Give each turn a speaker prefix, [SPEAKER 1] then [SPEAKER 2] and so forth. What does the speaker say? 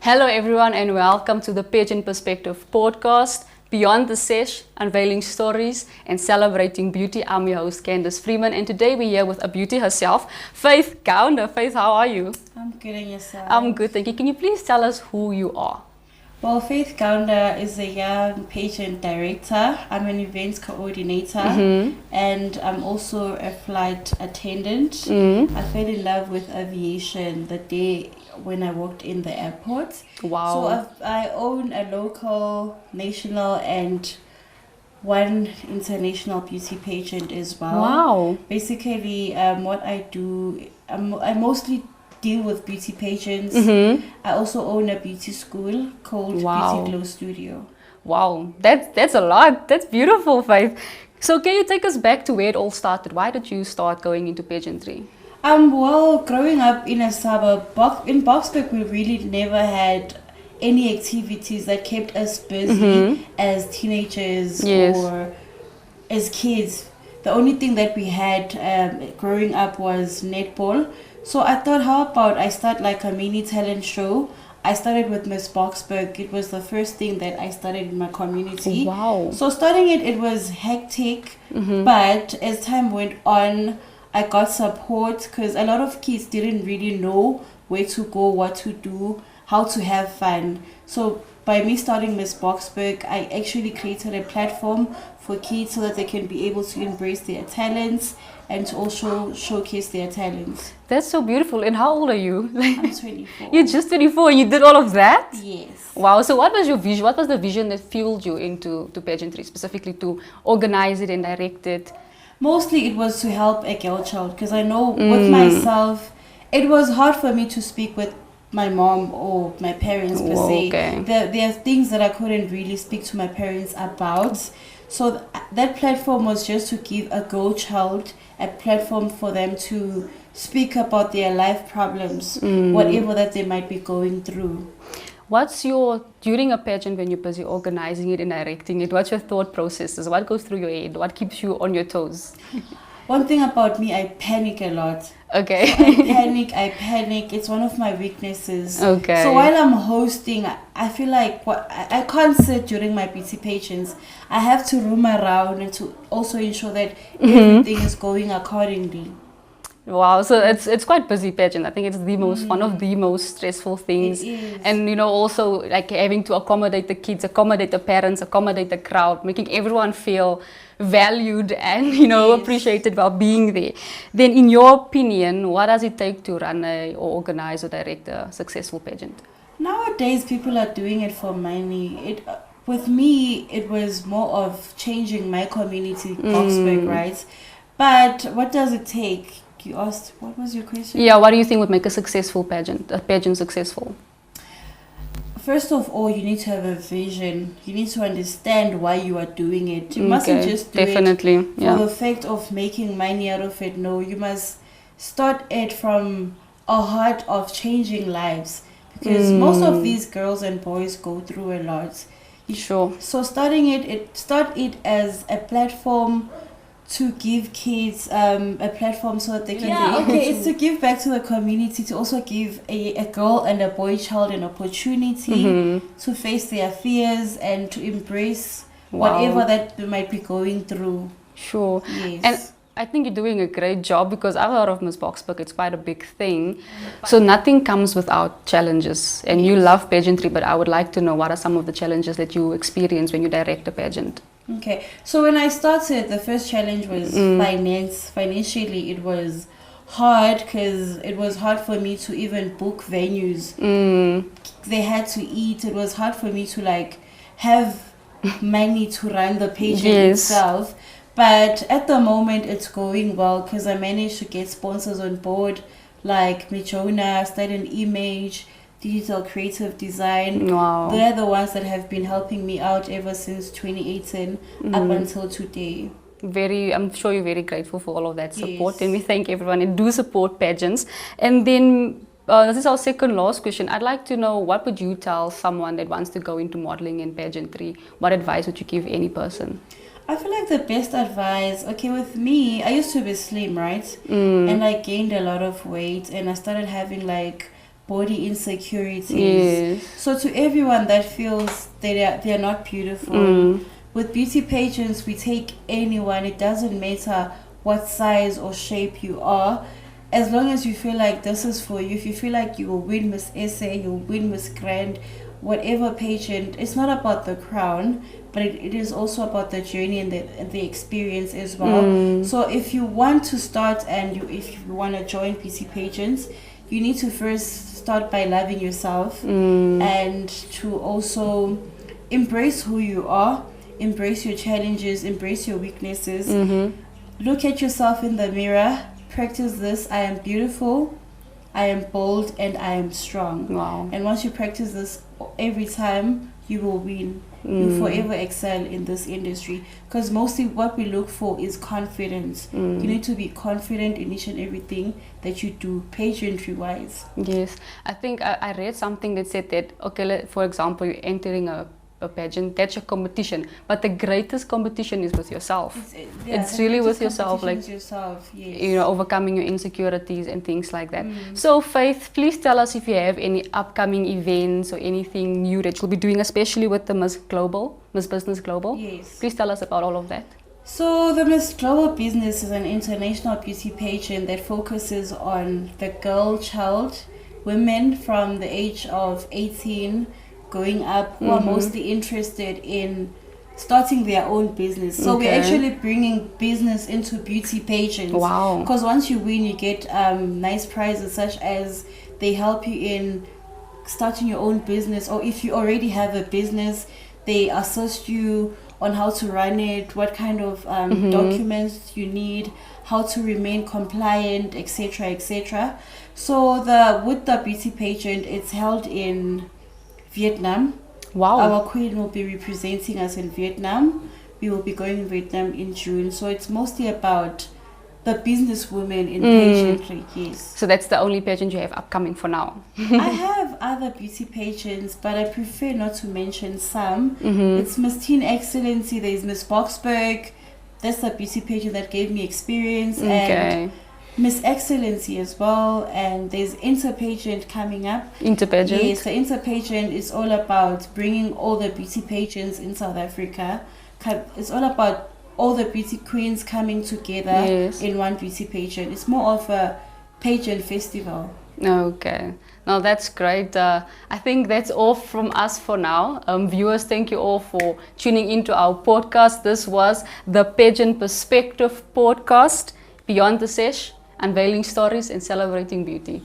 [SPEAKER 1] Hello everyone and welcome to the Pageant Perspective podcast, Beyond the Sesh, unveiling stories and celebrating beauty. I'm your host Candice Freeman, and today we're here with a beauty herself, Faith Gounder. Faith, how are you?
[SPEAKER 2] I'm good, and yourself?
[SPEAKER 1] I'm good, thank you. Can you please tell us who you are?
[SPEAKER 2] Well, Faith Gounder is a young pageant director. I'm an events coordinator, and I'm also a flight attendant. I fell in love with aviation the day when I walked in the airport.
[SPEAKER 1] Wow.
[SPEAKER 2] So I own a local, national, and one international beauty pageant as well.
[SPEAKER 1] Wow.
[SPEAKER 2] Basically, what I do, I mostly deal with beauty pageants. I also own a beauty school called Beauty Glow Studio.
[SPEAKER 1] Wow, that's a lot. That's beautiful, Faith. So can you take us back to where it all started? Why did you start going into pageantry?
[SPEAKER 2] Well, growing up in a suburb, in Boksburg, we really never had any activities that kept us busy as teenagers or as kids. The only thing that we had growing up was netball. So I thought, how about I start like a mini talent show? I started with Miss Boksburg. It was the first thing that I started in my community.
[SPEAKER 1] Wow.
[SPEAKER 2] So starting it was hectic, but as time went on, I got support because a lot of kids didn't really know where to go, what to do, how to have fun. So by me starting Miss Boksburg, I actually created a platform for kids so that they can be able to embrace their talents and to also showcase their talents.
[SPEAKER 1] That's so beautiful. And how old are you?
[SPEAKER 2] I'm 24.
[SPEAKER 1] You're just 24 and you did all of that?
[SPEAKER 2] Yes.
[SPEAKER 1] Wow. So what was your vision? What was the vision that fueled you into pageantry, specifically to organize it and direct it?
[SPEAKER 2] Mostly it was to help a girl child, because I know with myself, it was hard for me to speak with my mom or my parents per se.
[SPEAKER 1] Okay.
[SPEAKER 2] There are things that I couldn't really speak to my parents about. So that platform was just to give a girl child a platform for them to speak about their life problems, whatever that they might be going through.
[SPEAKER 1] During a pageant when you're busy organizing it and directing it, what's your thought processes? What goes through your head? What keeps you on your toes?
[SPEAKER 2] One thing about me, I panic a lot.
[SPEAKER 1] Okay.
[SPEAKER 2] So I panic. It's one of my weaknesses.
[SPEAKER 1] Okay.
[SPEAKER 2] So while I'm hosting, I feel like I can't sit during my beauty pageants. I have to roam around and to also ensure that everything is going accordingly.
[SPEAKER 1] Wow, so it's quite busy pageant. I think it's the most one of the most stressful things.
[SPEAKER 2] It is.
[SPEAKER 1] And also like having to accommodate the kids, accommodate the parents, accommodate the crowd, making everyone feel valued and appreciated while being there. Then in your opinion, what does it take to run or organize or direct a successful pageant?
[SPEAKER 2] Nowadays people are doing it for money. With me, it was more of changing my community, Boksburg, right? But what does it take? You asked, what was your question?
[SPEAKER 1] Yeah, what do you think would make a pageant successful?
[SPEAKER 2] First of all, you need to have a vision. You need to understand why you are doing it. You mustn't just do it for the fact of making money out of it. No, you must start it from a heart of changing lives, because most of these girls and boys go through a lot.
[SPEAKER 1] Sure.
[SPEAKER 2] So start it as a platform to give kids a platform so that they can it's to give back to the community, to also give a girl and a boy child an opportunity to face their fears and to embrace whatever that they might be going through.
[SPEAKER 1] Sure.
[SPEAKER 2] Yes.
[SPEAKER 1] And I think you're doing a great job, because I've heard of Miss Boksburg. It's quite a big thing. So nothing comes without challenges. And you love pageantry, but I would like to know, what are some of the challenges that you experience when you direct a pageant?
[SPEAKER 2] Okay, so when I started, the first challenge was finance. Financially, it was hard because it was hard for me to even book venues. They had to eat. It was hard for me to have money to run the pageant itself. But at the moment, it's going well because I managed to get sponsors on board, like Mijona, Student Image, Digital Creative Design.
[SPEAKER 1] Wow.
[SPEAKER 2] They're the ones that have been helping me out ever since 2018 up until today.
[SPEAKER 1] I'm sure you're very grateful for all of that support. Yes. And we thank everyone and do support pageants. And then this is our second last question. I'd like to know, what would you tell someone that wants to go into modeling and pageantry? What advice would you give any person?
[SPEAKER 2] I feel like the best advice, with me, I used to be slim, right? And I gained a lot of weight and I started having body insecurities.
[SPEAKER 1] Yes.
[SPEAKER 2] So to everyone that feels they're not beautiful, with beauty pageants we take anyone. It doesn't matter what size or shape you are, as long as you feel like this is for you. If you feel like you will win Miss SA, you'll win Miss Grand, whatever pageant, it's not about the crown, but it is also about the journey and the experience as well. So if you want to start and if you want to join beauty pageants, you need to first start by loving yourself and to also embrace who you are, embrace your challenges, embrace your weaknesses. Look at yourself in the mirror, practice this: I am beautiful, I am bold, and I am strong.
[SPEAKER 1] Wow.
[SPEAKER 2] And once you practice this every time, you will win. You forever excel in this industry, because mostly what we look for is confidence. You need to be confident in each and everything that you do, pageantry wise.
[SPEAKER 1] Yes, I think I read something that said that, okay, for example, you're entering a pageant, that's your competition, but the greatest competition is with yourself. It's really with yourself, like,
[SPEAKER 2] yourself, yes.
[SPEAKER 1] you know, overcoming your insecurities and things like that. So Faith, please tell us if you have any upcoming events or anything new that you'll be doing, especially with the Miss Business Global.
[SPEAKER 2] Yes.
[SPEAKER 1] Please tell us about all of that.
[SPEAKER 2] So the Miss Global Business is an international beauty pageant that focuses on the girl child, women from the age of 18 going up, who are mostly interested in starting their own business. So we're actually bringing business into beauty pageants.
[SPEAKER 1] Wow.
[SPEAKER 2] Because once you win, you get nice prizes, such as they help you in starting your own business, or if you already have a business, they assist you on how to run it, what kind of documents you need, how to remain compliant, etc., etc. So with the beauty pageant, it's held in Vietnam.
[SPEAKER 1] Wow.
[SPEAKER 2] Our queen will be representing us in Vietnam. We will be going to Vietnam in June. So it's mostly about the businesswomen in pageantry, yes.
[SPEAKER 1] So that's the only pageant you have upcoming for now.
[SPEAKER 2] I have other beauty pageants, but I prefer not to mention some. It's Miss Teen Excellency, there's Miss Boxburg. That's the beauty pageant that gave me experience. And Miss Excellency as well, and there's Interpageant coming up.
[SPEAKER 1] Interpageant?
[SPEAKER 2] Yes, the Interpageant is all about bringing all the beauty pageants in South Africa. It's all about all the beauty queens coming together in one beauty pageant. It's more of a pageant festival.
[SPEAKER 1] Okay. Now that's great. I think that's all from us for now. Viewers, thank you all for tuning into our podcast. This was the Pageant Perspective podcast, Beyond the Sesh, unveiling stories and celebrating beauty.